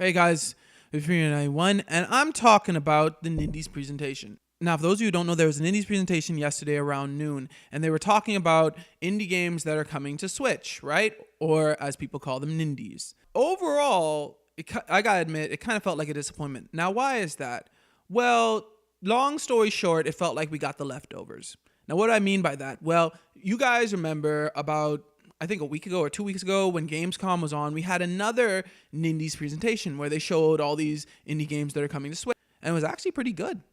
Hey guys, it's 391, and I'm talking about the Nindies Presentation. Now, for those of you who don't know, there was an Nindies Presentation yesterday around noon, and they were talking about indie games that are coming to Switch, right? Or as people call them, Nindies. Overall, I gotta admit, it kind of felt like a disappointment. Now, why is that? Well, long story short, it felt like we got the leftovers. Now, what do I mean by that? Well, you guys remember about I think a week ago or 2 weeks ago when Gamescom was on, we had another Nindies presentation where they showed all these indie games that are coming to Switch. And it was actually pretty good,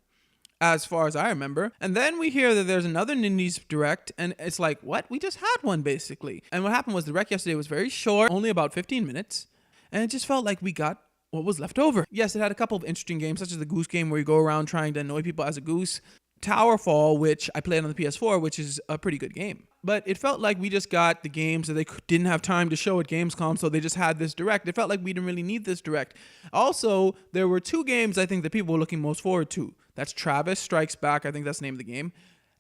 as far as I remember. And then we hear that there's another Nindies Direct, and it's like, what? We just had one, basically. And what happened was the Direct yesterday was very short, only about 15 minutes. And it just felt like we got what was left over. Yes, it had a couple of interesting games, such as the Goose Game, where you go around trying to annoy people as a goose. Towerfall, which I played on the PS4, which is a pretty good game. But it felt like we just got the games that they didn't have time to show at Gamescom, so they just had this Direct. It felt like we didn't really need this Direct. Also, there were two games I think that people were looking most forward to. That's Travis Strikes Back, I think that's the name of the game,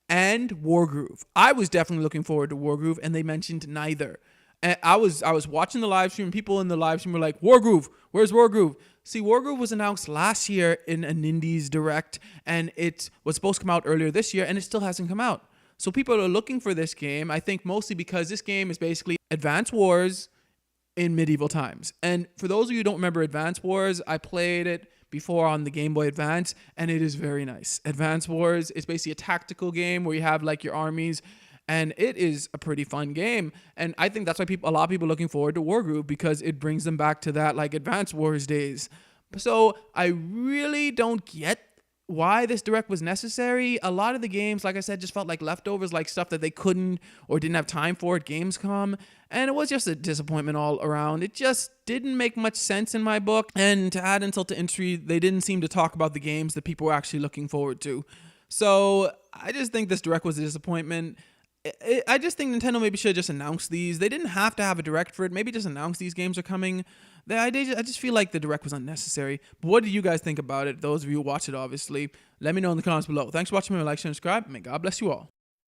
and Wargroove. I was definitely looking forward to Wargroove, and they mentioned neither. And I was watching the live stream. People in the live stream were like, Wargroove, where's Wargroove? See, Wargroove was announced last year in a Nindies Direct, and it was supposed to come out earlier this year, and it still hasn't come out. So people are looking for this game, I think mostly because this game is basically Advance Wars in medieval times. And for those of you who don't remember Advance Wars, I played it before on the Game Boy Advance, and it is very nice. Advance Wars is basically a tactical game where you have like your armies, and it is a pretty fun game. And I think that's why a lot of people are looking forward to Wargroove, because it brings them back to that like Advance Wars days. So I really don't get why this Direct was necessary. A lot of the games, like I said, just felt like leftovers, like stuff that they couldn't or didn't have time for at Gamescom. And it was just a disappointment all around. It just didn't make much sense in my book. And to add insult to injury, they didn't seem to talk about the games that people were actually looking forward to. So I just think this Direct was a disappointment. I just think Nintendo maybe should have just announced these. They didn't have to have a Direct for it. Maybe just announce these games are coming. I just feel like the Direct was unnecessary. But what do you guys think about it? Those of you who watch it, obviously. Let me know in the comments below. Thanks for watching. Like, share, and subscribe. May God bless you all.